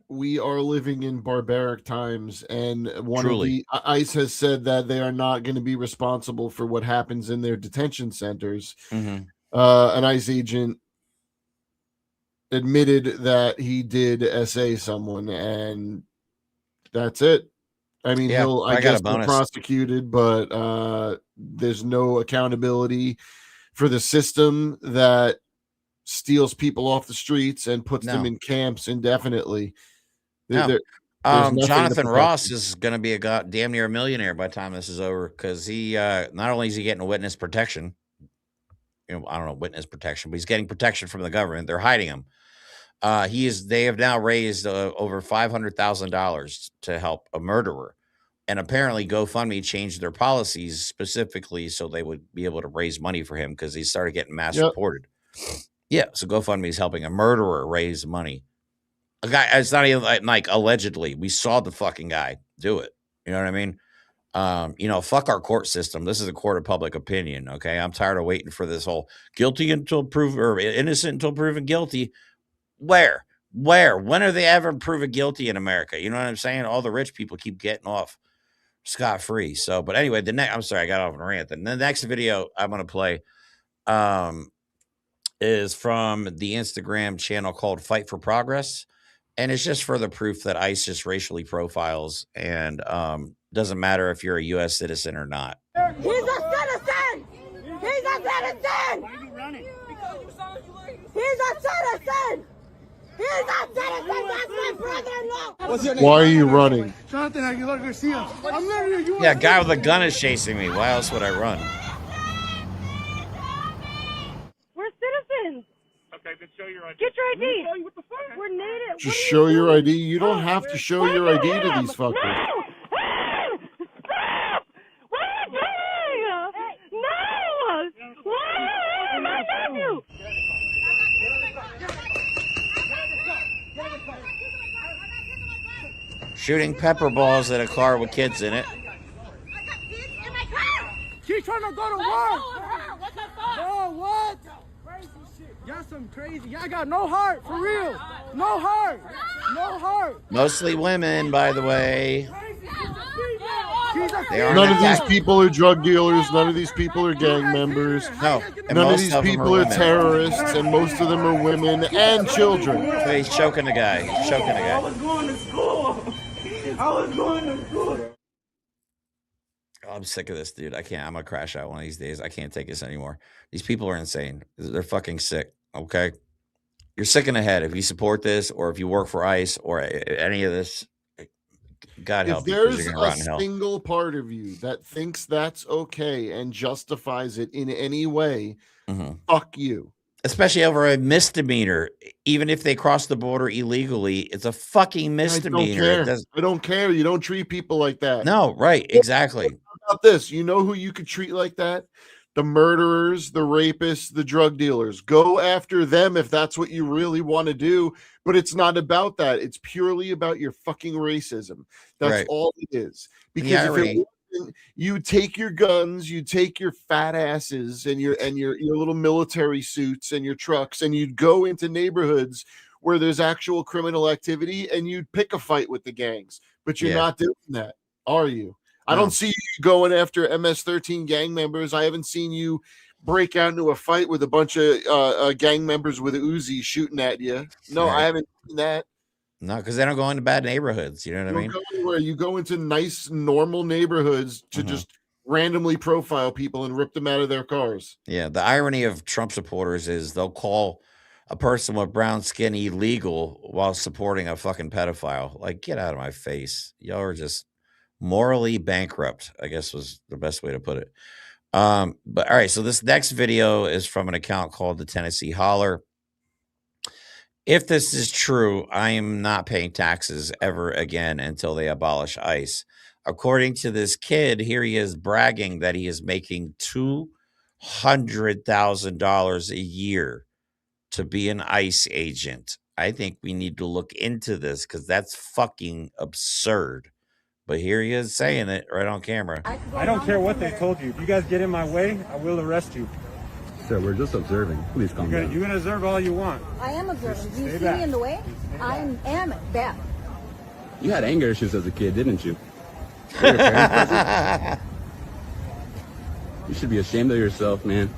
We are living in barbaric times, and one Truly. of the ICE has said that they are not going to be responsible for what happens in their detention centers. An ICE agent admitted that he did SA someone, and that's it. I mean, I guess be prosecuted, but there's no accountability for the system that steals people off the streets and puts them in camps indefinitely. Jonathan Ross is going to be a damn near a millionaire by the time this is over, because he not only is he getting witness protection, I don't know witness protection, but he's getting protection from the government. They're hiding him. They have now raised over $500,000 to help a murderer. And apparently GoFundMe changed their policies specifically so they would be able to raise money for him because he started getting mass reported. Yeah, so GoFundMe is helping a murderer raise money. A guy, it's not even like allegedly. We saw the fucking guy do it. You know what I mean? Fuck our court system. This is a court of public opinion. Okay, I'm tired of waiting for this whole guilty until proven or innocent until proven guilty. Where? When are they ever proven guilty in America? You know what I'm saying? All the rich people keep getting off scot-free. So, but anyway, I'm sorry, I got off on a rant. And the next video I'm going to play is from the Instagram channel called Fight for Progress. And it's just further proof that ICE just racially profiles and doesn't matter if you're a U.S. citizen or not. He's a citizen! He's a citizen! Why are you running? He's a citizen! He's a citizen! That's my brother-in-law! What's your name? Why are you running? Jonathan Aguilar Garcia. I'm literally you. Yeah, a guy with a gun is chasing me. Why else would I run? We're citizens! Okay, then show your ID. Get your ID! What the fuck? We're native. Just show your ID. You don't have to show your ID to these fuckers. No! Stop! What are you doing? No! Why? My nephew! shooting pepper balls at a car with kids in it. She's trying to go to work. What the fuck? No, what? Crazy shit. Y'all some crazy. Y'all got no heart, for real. No heart. No heart. Mostly women, by the way. None of these people are drug dealers. None of these people are gang members. No. None of these people are terrorists, and most of them are women and children. So he's choking a guy. He's choking a guy. I was going to school. Oh, I'm sick of this, dude. I can't. I'm gonna crash out one of these days. I can't take this anymore. These people are insane. They're fucking sick. Okay, you're sick in the head if you support this, or if you work for ICE, or any of this. God help you. If there's a single part of you that thinks that's okay and justifies it in any way, fuck you. Especially over a misdemeanor. Even if they cross the border illegally, it's a fucking misdemeanor. I don't care. You don't treat people like that. No, right. Exactly. How about this? You know who you could treat like that? The murderers, the rapists, the drug dealers. Go after them if that's what you really want to do. But it's not about that. It's purely about your fucking racism. That's all it is. Because if it wasn't, you take your guns, you take your fat asses and your little military suits and your trucks, and you'd go into neighborhoods where there's actual criminal activity, and you'd pick a fight with the gangs. But you're not doing that, are you? I don't see you going after MS-13 gang members. I haven't seen you break out into a fight with a bunch of gang members with Uzi shooting at you. No, I haven't seen that. No, because they don't go into bad neighborhoods. You know what I mean? Go anywhere. You go into nice, normal neighborhoods to just randomly profile people and rip them out of their cars. Yeah, the irony of Trump supporters is they'll call a person with brown skin illegal while supporting a fucking pedophile. Like, get out of my face. Y'all are just morally bankrupt, I guess was the best way to put it. But all right, so this next video is from an account called the Tennessee Holler. If this is true, I am not paying taxes ever again until they abolish ICE. According to this kid, here he is bragging that he is making $200,000 a year to be an ICE agent. I think we need to look into this because that's fucking absurd. But here he is saying it right on camera. I don't care what they told you. If you guys get in my way, I will arrest you. Sir, we're just observing. Please calm down. You can observe all you want. I am observing. Do you see me in the way? I am bad. You had anger issues as a kid, didn't you? You should be ashamed of yourself, man.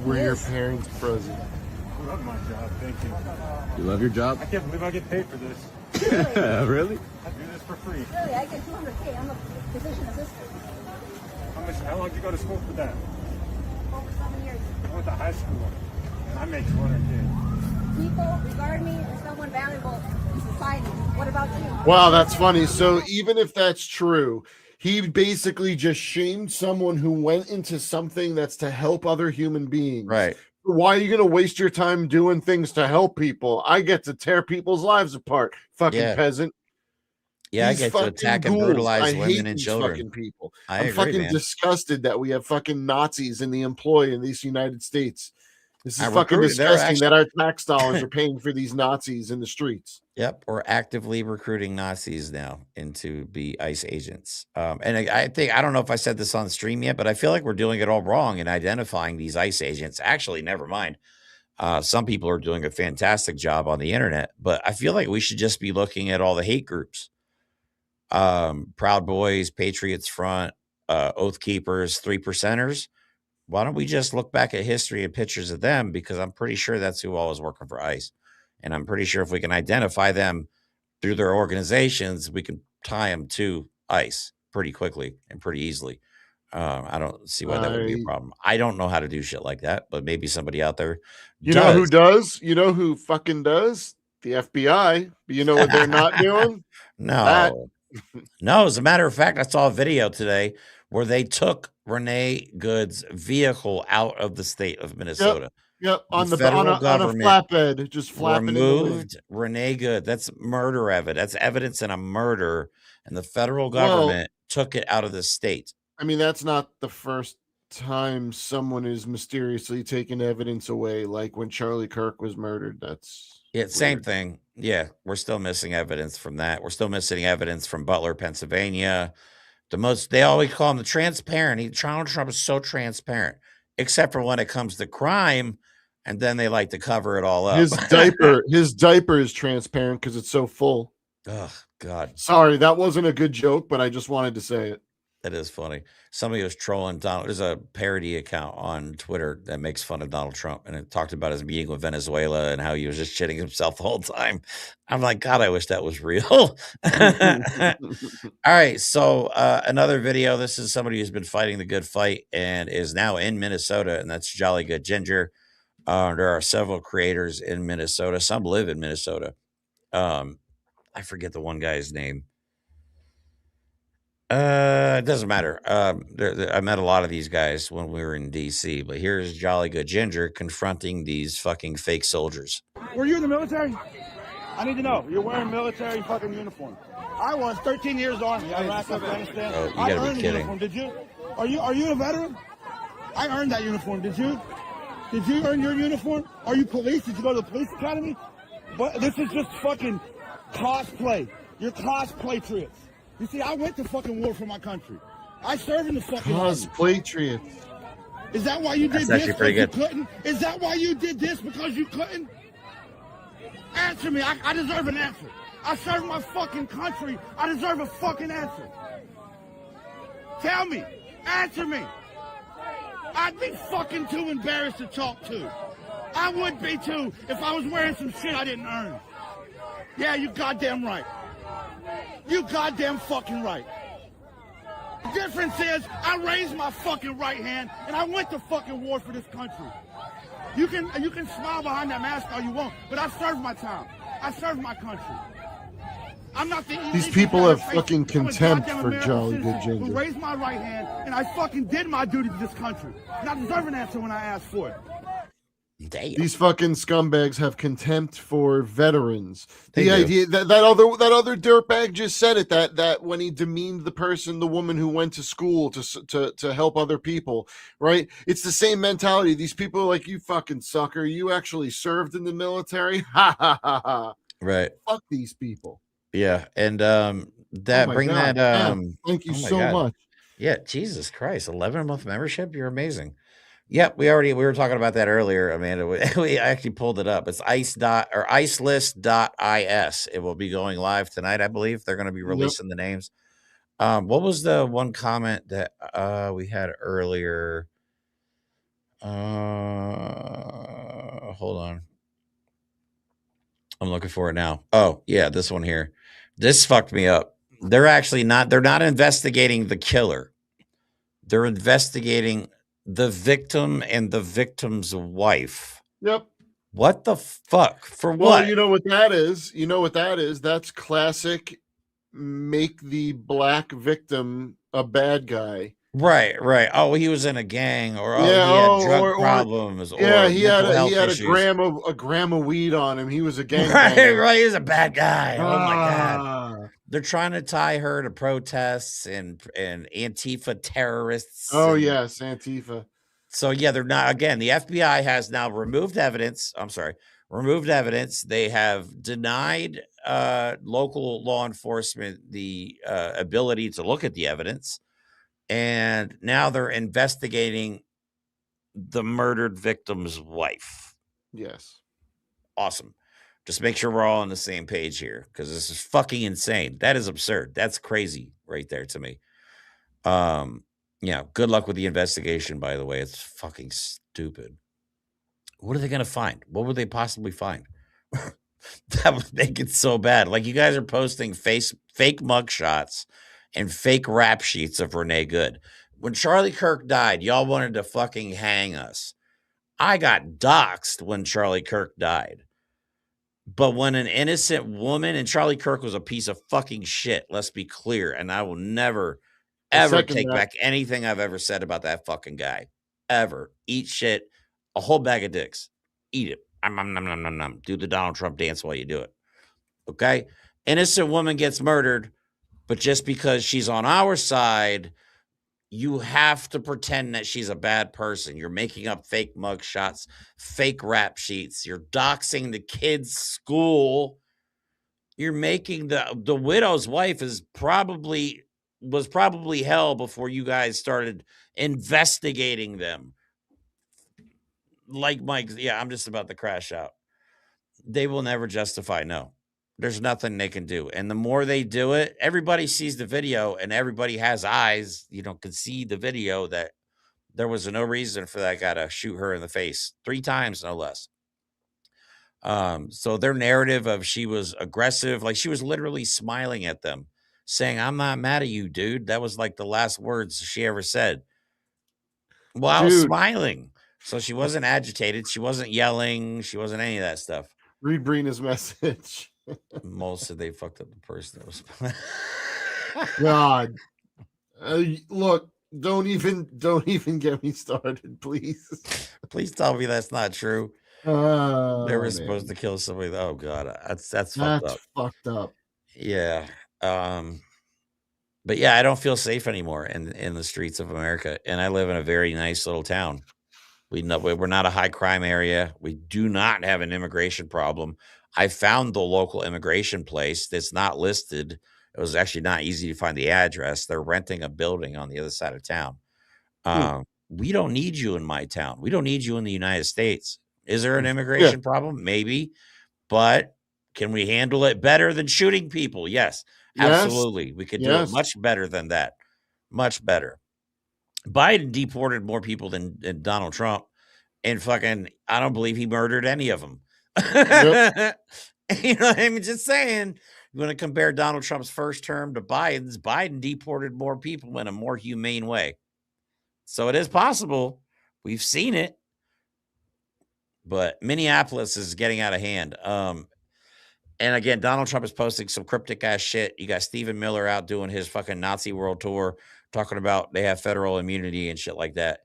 Were your parents present? I love my job. Thank you. You love your job? I can't believe I get paid for this. Really? I do this for free. Really? I get $200K. I'm a physician assistant. How long did you go to school for that? Over 7 years. I went to high school, and I make $200K. People regard me as someone valuable in society. What about you? Wow, that's funny. So even if that's true, he basically just shamed someone who went into something that's to help other human beings. Right. Why are you going to waste your time doing things to help people? I get to tear people's lives apart. Fucking peasant. Yeah, I get to attack and brutalize women and children. Fucking people. I'm agree, fucking disgusted that we have fucking Nazis in the employ in these United States. This is fucking disgusting that our tax dollars are paying for these Nazis in the streets. Yep, we're actively recruiting Nazis now into be ICE agents. And I think, I don't know if I said this on the stream yet, but I feel like we're doing it all wrong in identifying these ICE agents. Actually, never mind. Some people are doing a fantastic job on the internet, but I feel like we should just be looking at all the hate groups. Proud Boys, Patriots Front, Oath Keepers, 3%ers. Why don't we just look back at history and pictures of them? Because I'm pretty sure that's who all was working for ICE. And I'm pretty sure if we can identify them through their organizations, we can tie them to ICE pretty quickly and pretty easily. I don't see why that would be a problem. I don't know how to do shit like that, but maybe somebody out there does. Know who does? You know who fucking does? The FBI. But you know what they're not doing? No. No, as a matter of fact, I saw a video today where they took Renee Good's vehicle out of the state of Minnesota. Yep. On a flatbed, just flapping. Removed Renee Good. That's murder evidence. That's evidence in a murder, and the federal government took it out of the state. I mean, that's not the first time someone is mysteriously taking evidence away, like when Charlie Kirk was murdered. That's same thing. Yeah, we're still missing evidence from that. We're still missing evidence from Butler, Pennsylvania. They always call him the transparent. Donald Trump is so transparent, except for when it comes to crime, and then they like to cover it all up. His diaper is transparent because it's so full. Oh God! Sorry, that wasn't a good joke, but I just wanted to say it. That is funny. Somebody was trolling Donald. There's a parody account on Twitter that makes fun of Donald Trump, and it talked about his meeting with Venezuela and how he was just shitting himself the whole time. I'm like, God, I wish that was real. All right, so another video. This is somebody who's been fighting the good fight and is now in Minnesota, and that's Jolly Good Ginger. There are several creators in Minnesota. Some live in Minnesota. I forget the one guy's name. It doesn't matter. I met a lot of these guys when we were in DC, but here's Jolly Good Ginger confronting these fucking fake soldiers. Were you in the military? I need to know. You're wearing military fucking uniform. I was 13 years Army, Iraq, Afghanistan. Oh, you I gotta earned be the kidding. uniform. Did you? Are you a veteran? I earned that uniform. Did you? Did you earn your uniform? Are you police? Did you go to the police academy? But this is just fucking cosplay. You're cosplay triots. You see, I went to fucking war for my country. I served in the fucking cosplay triots. Is that why you did That's this pretty because good. you couldn't? Is that why you did this because you couldn't? Answer me. I deserve an answer. I served my fucking country. I deserve a fucking answer. Tell me. Answer me. I'd be fucking too embarrassed to talk to. I would be too if I was wearing some shit I didn't earn. Yeah, you goddamn right. You goddamn fucking right. The difference is I raised my fucking right hand and I went to fucking war for this country. You can smile behind that mask all you want, but I served my town. I served my country. I'm not the These people have fucking contempt for Jolly Good Ginger. Who raised my right hand and I fucking did my duty to this country. And I deserve an answer when I ask for it. Damn. These fucking scumbags have contempt for veterans. The idea that other dirtbag just said it, that when he demeaned the woman who went to school to help other people, right? It's the same mentality. These people are like, you fucking sucker, you actually served in the military. Ha ha ha ha. Right. Fuck these people. Yeah, and thank you so much. Yeah, Jesus Christ, 11-month membership. You're amazing. Yep, we were talking about that earlier, Amanda. We actually pulled it up. It's icelist.is. It will be going live tonight, I believe. They're going to be releasing the names. What was the one comment that we had earlier? Hold on. I'm looking for it now. Oh, yeah, this one here. This fucked me up. They're not investigating the killer. They're investigating the victim and the victim's wife. Yep. What the fuck? For what? Well, you know what that is? That's classic make the black victim a bad guy. Right. Oh, he was in a gang, or he had drug problems. He had a gram of weed on him. He was a gang. Right. He's a bad guy. Oh my God. They're trying to tie her to protests and Antifa terrorists. Oh yes, Antifa. So yeah, they're not. Again, the FBI has now removed evidence. They have denied local law enforcement the ability to look at the evidence. And now they're investigating the murdered victim's wife. Yes. Awesome. Just make sure we're all on the same page here, because this is fucking insane. That is absurd. That's crazy right there to me. Yeah, good luck with the investigation, by the way. It's fucking stupid. What are they going to find? What would they possibly find? That would make it so bad. Like, you guys are posting fake mugshots and fake rap sheets of Renee Good. When Charlie Kirk died, y'all wanted to fucking hang us. I got doxxed when Charlie Kirk died. But when an innocent woman, and Charlie Kirk was a piece of fucking shit, let's be clear, and I will never, ever take back anything I've ever said about that fucking guy. Ever. Eat shit, a whole bag of dicks. Eat it. Do the Donald Trump dance while you do it. Okay? Innocent woman gets murdered, but just because she's on our side, you have to pretend that she's a bad person. You're making up fake mug shots, fake rap sheets. You're doxing the kid's school. You're making the widow's wife was probably hell before you guys started investigating them. Like Mike, yeah, I'm just about to crash out. They will never justify no. There's nothing they can do. And the more they do it, everybody sees the video and everybody has eyes, can see the video that there was no reason for that guy to shoot her in the face 3 times, no less. So their narrative of she was aggressive, like she was literally smiling at them, saying, "I'm not mad at you, dude." That was like the last words she ever said. While smiling. So she wasn't agitated. She wasn't yelling. She wasn't any of that stuff. Read Brina's message. Most of they fucked up the person that was. God, look, don't even get me started, please. Please tell me that's not true. They were supposed to kill somebody. Oh God, that's fucked up. Yeah. But yeah, I don't feel safe anymore in the streets of America, and I live in a very nice little town. We're not a high crime area. We do not have an immigration problem. I found the local immigration place that's not listed. It was actually not easy to find the address. They're renting a building on the other side of town. We don't need you in my town. We don't need you in the United States. Is there an immigration problem? Maybe. But can we handle it better than shooting people? Yes, absolutely. We could do it much better than that. Much better. Biden deported more people than Donald Trump. And fucking, I don't believe he murdered any of them. Yep. I'm just saying, you want to compare Donald Trump's first term to Biden's, Biden deported more people in a more humane way. So it is possible. We've seen it. But Minneapolis is getting out of hand. And again, Donald Trump is posting some cryptic ass shit. You got Stephen Miller out doing his fucking Nazi world tour, talking about they have federal immunity and shit like that.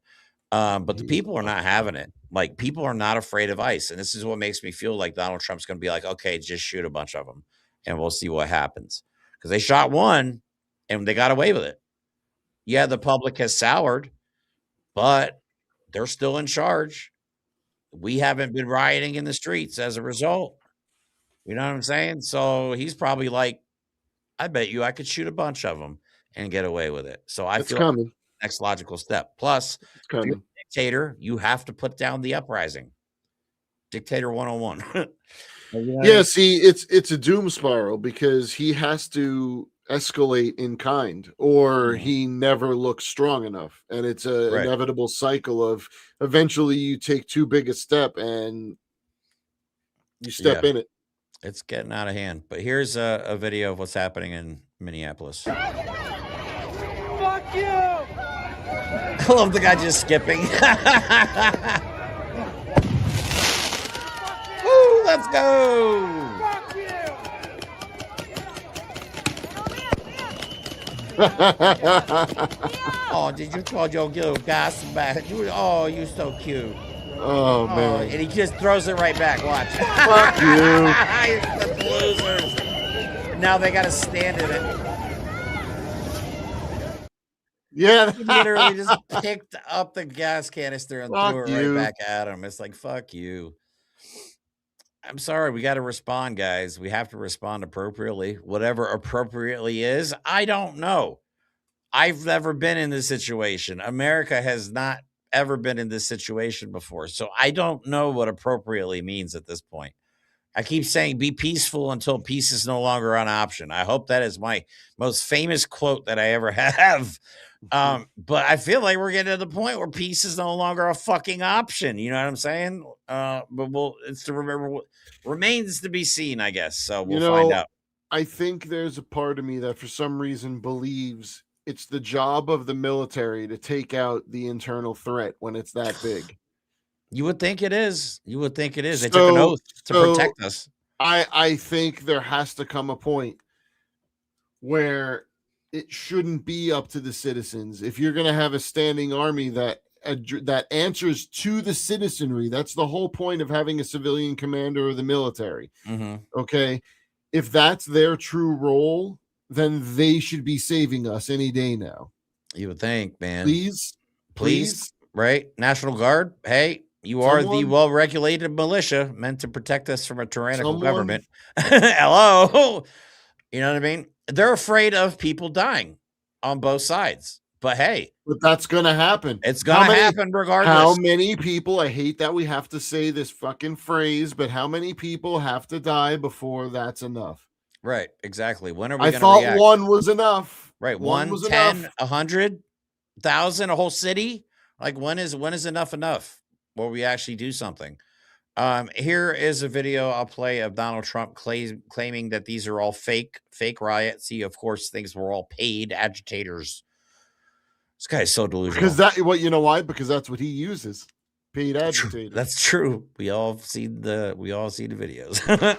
But the people are not having it. Like, people are not afraid of ICE. And this is what makes me feel like Donald Trump's going to be like, okay, just shoot a bunch of them and we'll see what happens. Because they shot one and they got away with it. Yeah, the public has soured, but they're still in charge. We haven't been rioting in the streets as a result. You know what I'm saying? So he's probably like, I bet you I could shoot a bunch of them and get away with it. So I feel like next logical step. Plus, if you're a dictator, you have to put down the uprising. Dictator 101. Yeah, see, it's a doom spiral because he has to escalate in kind or he never looks strong enough. And it's an inevitable cycle of eventually you take too big a step and you step in it. It's getting out of hand. But here's a video of what's happening in Minneapolis. Fuck you! I love the guy just skipping. Woo, let's go! Fuck you! Oh, did you call your little guys back? Oh, you're so cute. Oh, man. And he just throws it right back. Watch. Fuck you. The losers. Now they got to stand in it. Yeah. He literally just picked up the gas canister and threw it right back at him. It's like, fuck you. I'm sorry. We got to respond, guys. We have to respond appropriately. Whatever appropriately is, I don't know. I've never been in this situation. America has not ever been in this situation before. So I don't know what appropriately means at this point. I keep saying be peaceful until peace is no longer an option. I hope that is my most famous quote that I ever have. But I feel like we're getting to the point where peace is no longer a fucking option. You know what I'm saying? But it's to remember what remains to be seen, I guess. So we'll find out. I think there's a part of me that for some reason believes it's the job of the military to take out the internal threat when it's that big. You would think it is. You would think it is. They took an oath to protect us. I think there has to come a point where it shouldn't be up to the citizens. If you're going to have a standing army that answers to the citizenry, that's the whole point of having a civilian commander of the military. Okay. If that's their true role, then they should be saving us any day now. You would think, man. Please. Right? National Guard. Hey, you are the well-regulated militia meant to protect us from a tyrannical government. Hello. You know what I mean? They're afraid of people dying on both sides. But hey. But that's going to happen. It's going to happen regardless. How many people, I hate that we have to say this fucking phrase, but how many people have to die before that's enough? Right, exactly. When are we going to react? I thought one was enough. Right, 1, 10, 100,000, a whole city? Like, when is enough enough? Where we actually do something? Here is a video I'll play of Donald Trump claiming that these are all fake riots. He, of course, thinks we're all paid agitators. This guy is so delusional. Because you know why? Because that's what he uses. Paid agitators. That's true. We all see the videos.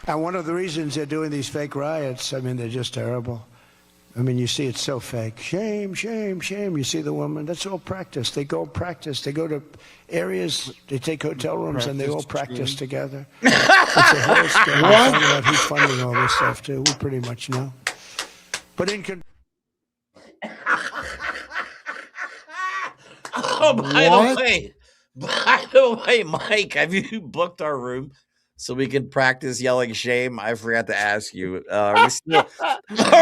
And one of the reasons they're doing these fake riots, I mean, they're just terrible. I mean, you see, it's so fake. Shame, shame, shame. You see the woman. That's all practice. They go practice. They go to areas. They take hotel rooms and they all practice together. It's a whole scam. What? Who's funding all this stuff too? We pretty much know. But by the way, Mike, have you booked our room so we can practice yelling shame? I forgot to ask you. Are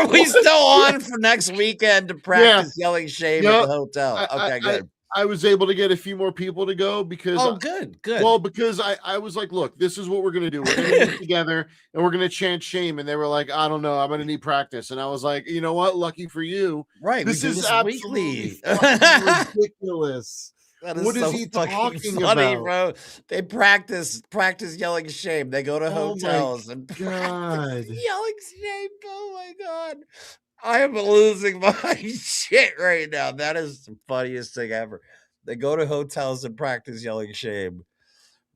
we still on for next weekend to practice yelling shame at the hotel? Okay, good. I was able to get a few more people to go because good. Well, because I was like, look, this is what we're gonna do. We're gonna get together and we're gonna chant shame. And they were like, I don't know, I'm gonna need practice. And I was like, you know what? Lucky for you. Right. This is absolutely ridiculous. What is he talking funny, about, bro? They practice yelling shame. They go to hotels and God. yelling shame. Oh my God. I am losing my shit right now. That is the funniest thing ever. They go to hotels and practice yelling shame.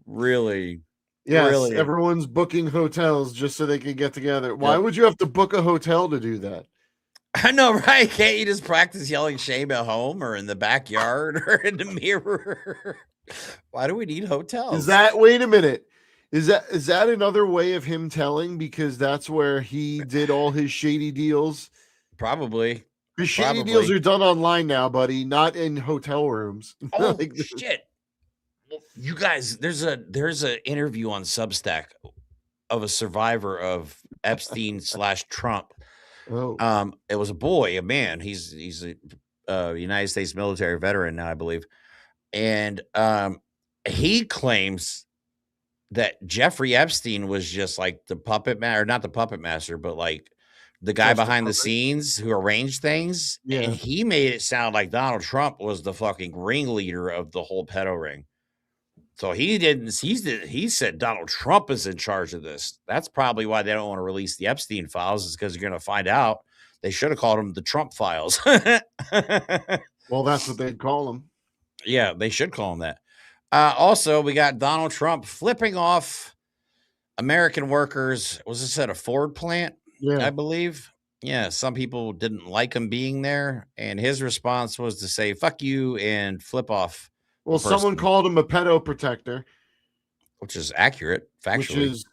Really? Yes, really. Everyone's booking hotels just so they can get together. Why would you have to book a hotel to do that? I know, right? Can't you just practice yelling shame at home or in the backyard or in the mirror? Why do we need hotels? Wait a minute. Is that another way of him telling? Because that's where he did all his shady deals. Probably. Because shady deals are done online now, buddy, not in hotel rooms. Oh shit! You guys, there's an interview on Substack of a survivor of Epstein / Trump. Oh. It was a man. He's a United States military veteran now, I believe, and he claims that Jeffrey Epstein was just like the puppet master, not the puppet master, but like the guy behind the scenes who arranged things. Yeah. And he made it sound like Donald Trump was the fucking ringleader of the whole pedo ring. So he said Donald Trump is in charge of this. That's probably why they don't want to release the Epstein files, is because you're going to find out. They should have called them the Trump files. Well, that's what they'd call them. Yeah, they should call them that. Also, we got Donald Trump flipping off American workers. Was this at a Ford plant? Yeah. I believe. Yeah, some people didn't like him being there, and his response was to say, fuck you, and flip off. Well, someone called him a pedo protector. Which is accurate, factually. Which is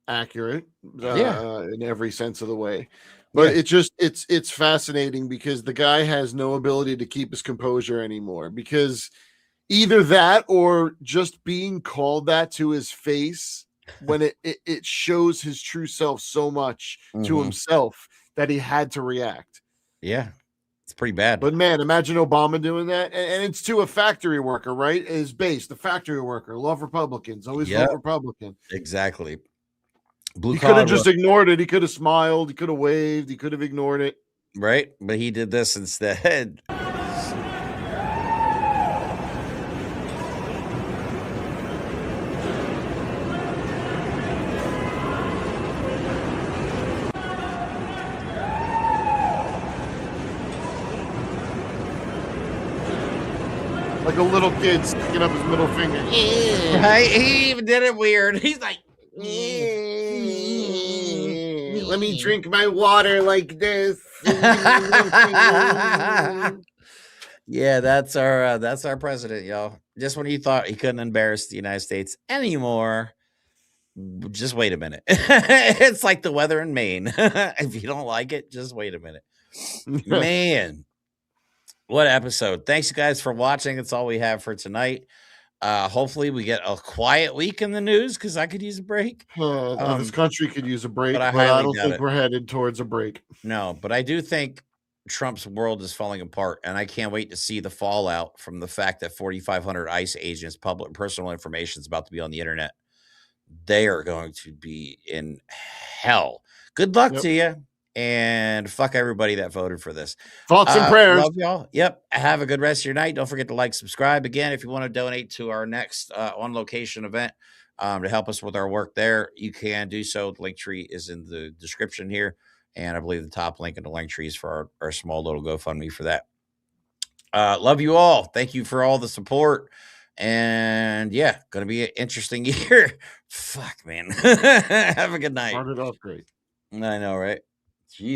accurate in every sense of the way. But it's fascinating because the guy has no ability to keep his composure anymore, because either that or just being called that to his face when it shows his true self so much to himself that he had to react. Yeah, it's pretty bad. But man, imagine Obama doing that. And it's to a factory worker, right? Is based the factory worker. Love Republicans. Always vote Republican. Exactly. He could have just ignored it. He could have smiled. He could have waved. He could have ignored it. Right. But he did this instead. Like a little kid sticking up his middle finger. Right? He even did it weird. He's like, let me drink my water like this. Yeah, that's our president, y'all. Just when he thought he couldn't embarrass the United States anymore, just wait a minute. It's like the weather in Maine. If you don't like it, just wait a minute. Man. What episode? Thanks, you guys, for watching. That's all we have for tonight. Hopefully, we get a quiet week in the news because I could use a break. This country could use a break, but I don't think we're headed towards a break. No, but I do think Trump's world is falling apart, and I can't wait to see the fallout from the fact that 4,500 ICE agents' public and personal information is about to be on the internet. They are going to be in hell. Good luck to you, and fuck everybody that voted for this. Thoughts and prayers. Love y'all. Yep. Have a good rest of your night. Don't forget to like, subscribe. Again, if you want to donate to our next on-location event to help us with our work there, you can do so. The link tree is in the description here. And I believe the top link in the link tree is for our small little GoFundMe for that. Love you all. Thank you for all the support. And yeah, going to be an interesting year. Fuck, man. Have a good night. Started off great. I know, right?